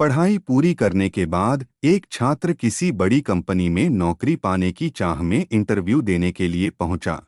पढ़ाई पूरी करने के बाद एक छात्र किसी बड़ी कंपनी में नौकरी पाने की चाह में इंटरव्यू देने के लिए पहुंचा।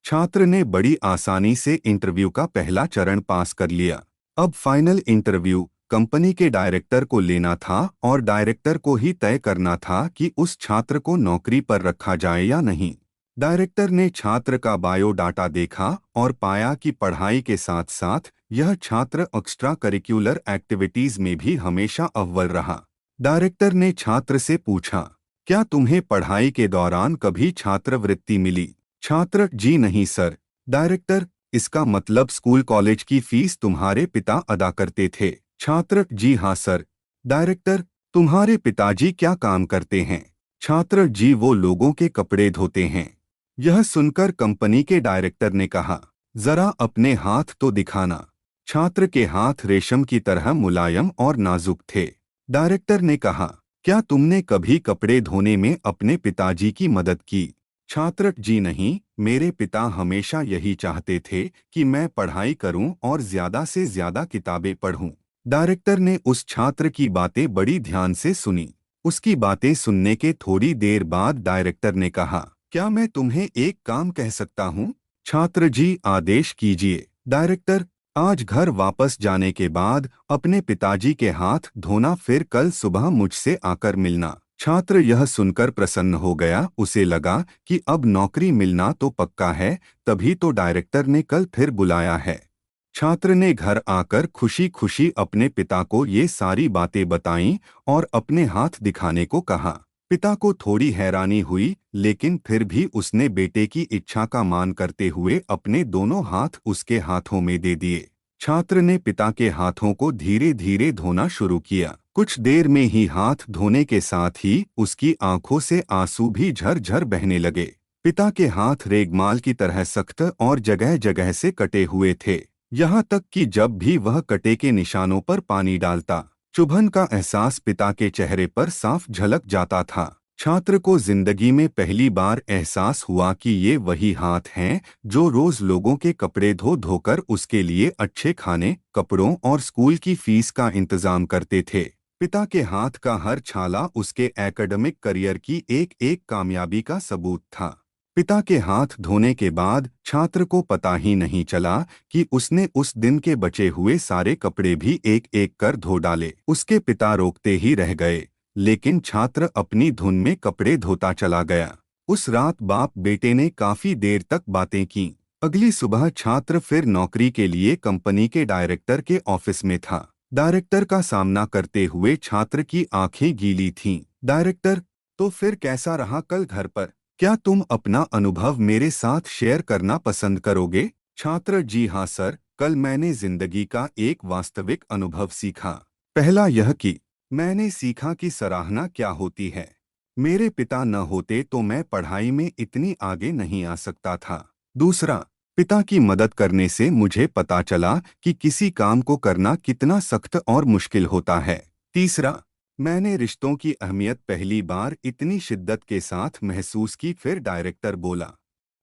छात्र ने बड़ी आसानी से इंटरव्यू का पहला चरण पास कर लिया। अब फाइनल इंटरव्यू कंपनी के डायरेक्टर को लेना था और डायरेक्टर को ही तय करना था कि उस छात्र को नौकरी पर रखा जाए या नहीं। डायरेक्टर ने छात्र का बायोडाटा देखा और पाया कि पढ़ाई के साथ साथ यह छात्र एक्स्ट्रा करिकुलर एक्टिविटीज में भी हमेशा अव्वल रहा। डायरेक्टर ने छात्र से पूछा, क्या तुम्हें पढ़ाई के दौरान कभी छात्रवृत्ति मिली? छात्र, जी नहीं सर। डायरेक्टर, इसका मतलब स्कूल कॉलेज की फीस तुम्हारे पिता अदा करते थे? छात्र, जी हाँ सर। डायरेक्टर, तुम्हारे पिताजी क्या काम करते हैं? छात्र, जी वो लोगों के कपड़े धोते हैं। यह सुनकर कंपनी के डायरेक्टर ने कहा, जरा अपने हाथ तो दिखाना। छात्र के हाथ रेशम की तरह मुलायम और नाजुक थे। डायरेक्टर ने कहा, क्या तुमने कभी कपड़े धोने में अपने पिताजी की मदद की? छात्र, जी नहीं, मेरे पिता हमेशा यही चाहते थे कि मैं पढ़ाई करूं और ज्यादा से ज्यादा किताबें पढूं। डायरेक्टर ने उस छात्र की बातें बड़ी ध्यान से सुनी। उसकी बातें सुनने के थोड़ी देर बाद डायरेक्टर ने कहा, क्या मैं तुम्हें एक काम कह सकता हूँ? छात्र, जी आदेश कीजिए। डायरेक्टर, आज घर वापस जाने के बाद अपने पिताजी के हाथ धोना, फिर कल सुबह मुझसे आकर मिलना। छात्र यह सुनकर प्रसन्न हो गया। उसे लगा कि अब नौकरी मिलना तो पक्का है, तभी तो डायरेक्टर ने कल फिर बुलाया है। छात्र ने घर आकर खुशी खुशी अपने पिता को ये सारी बातें बताईं और अपने हाथ दिखाने को कहा। पिता को थोड़ी हैरानी हुई, लेकिन फिर भी उसने बेटे की इच्छा का मान करते हुए अपने दोनों हाथ उसके हाथों में दे दिए। छात्र ने पिता के हाथों को धीरे धीरे धोना शुरू किया। कुछ देर में ही हाथ धोने के साथ ही उसकी आंखों से आंसू भी झरझर बहने लगे। पिता के हाथ रेगमाल की तरह सख्त और जगह जगह से कटे हुए थे। यहाँ तक कि जब भी वह कटे के निशानों पर पानी डालता, चुभन का एहसास पिता के चेहरे पर साफ झलक जाता था। छात्र को जिंदगी में पहली बार एहसास हुआ कि ये वही हाथ हैं जो रोज लोगों के कपड़े धो धोकर उसके लिए अच्छे खाने, कपड़ों और स्कूल की फीस का इंतजाम करते थे। पिता के हाथ का हर छाला उसके एकेडमिक करियर की एक एक कामयाबी का सबूत था। पिता के हाथ धोने के बाद छात्र को पता ही नहीं चला कि उसने उस दिन के बचे हुए सारे कपड़े भी एक एक कर धो डाले। उसके पिता रोकते ही रह गए, लेकिन छात्र अपनी धुन में कपड़े धोता चला गया। उस रात बाप बेटे ने काफी देर तक बातें की। अगली सुबह छात्र फिर नौकरी के लिए कंपनी के डायरेक्टर के ऑफिस में था। डायरेक्टर का सामना करते हुए छात्र की आंखें गीली थीं। डायरेक्टर, तो फिर कैसा रहा कल घर पर? क्या तुम अपना अनुभव मेरे साथ शेयर करना पसंद करोगे? छात्र, जी हाँ सर, कल मैंने जिंदगी का एक वास्तविक अनुभव सीखा। पहला यह कि मैंने सीखा कि सराहना क्या होती है। मेरे पिता न होते तो मैं पढ़ाई में इतनी आगे नहीं आ सकता था। दूसरा, पिता की मदद करने से मुझे पता चला कि किसी काम को करना कितना सख्त और मुश्किल होता है। तीसरा, मैंने रिश्तों की अहमियत पहली बार इतनी शिद्दत के साथ महसूस की। फिर डायरेक्टर बोला,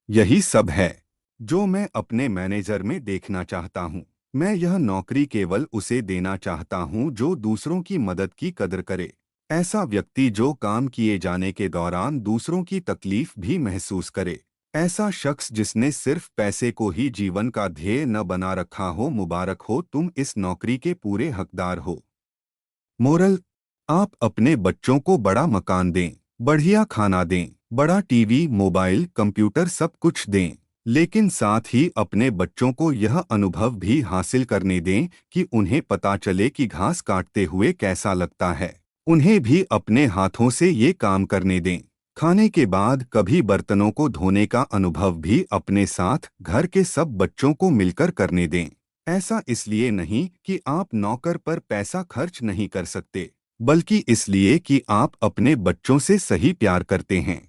यही सब है जो मैं अपने मैनेजर में देखना चाहता हूँ। मैं यह नौकरी केवल उसे देना चाहता हूँ जो दूसरों की मदद की कदर करे। ऐसा व्यक्ति जो काम किए जाने के दौरान दूसरों की तकलीफ भी महसूस करे। ऐसा शख्स जिसने सिर्फ पैसे को ही जीवन का ध्येय न बना रखा हो। मुबारक हो, तुम इस नौकरी के पूरे हकदार हो। मोरल, आप अपने बच्चों को बड़ा मकान दें, बढ़िया खाना दें, बड़ा टीवी, मोबाइल, कंप्यूटर सब कुछ दें, लेकिन साथ ही अपने बच्चों को यह अनुभव भी हासिल करने दें कि उन्हें पता चले कि घास काटते हुए कैसा लगता है। उन्हें भी अपने हाथों से ये काम करने दें। खाने के बाद कभी बर्तनों को धोने का अनुभव भी अपने साथ घर के सब बच्चों को मिलकर करने दें। ऐसा इसलिए नहीं कि आप नौकर पर पैसा खर्च नहीं कर सकते, बल्कि इसलिए कि आप अपने बच्चों से सही प्यार करते हैं।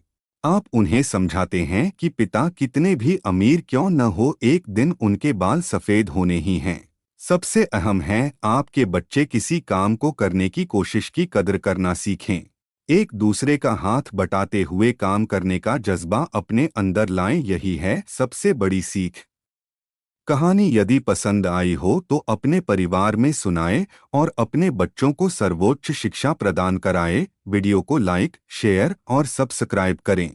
आप उन्हें समझाते हैं कि पिता कितने भी अमीर क्यों न हो, एक दिन उनके बाल सफेद होने ही हैं। सबसे अहम है, आपके बच्चे किसी काम को करने की कोशिश की कदर करना सीखें। एक दूसरे का हाथ बटाते हुए काम करने का जज्बा अपने अंदर लाएं, यही है सबसे बड़ी सीख। कहानी यदि पसंद आई हो तो अपने परिवार में सुनाएं और अपने बच्चों को सर्वोच्च शिक्षा प्रदान कराएं। वीडियो को लाइक, शेयर और सब्सक्राइब करें।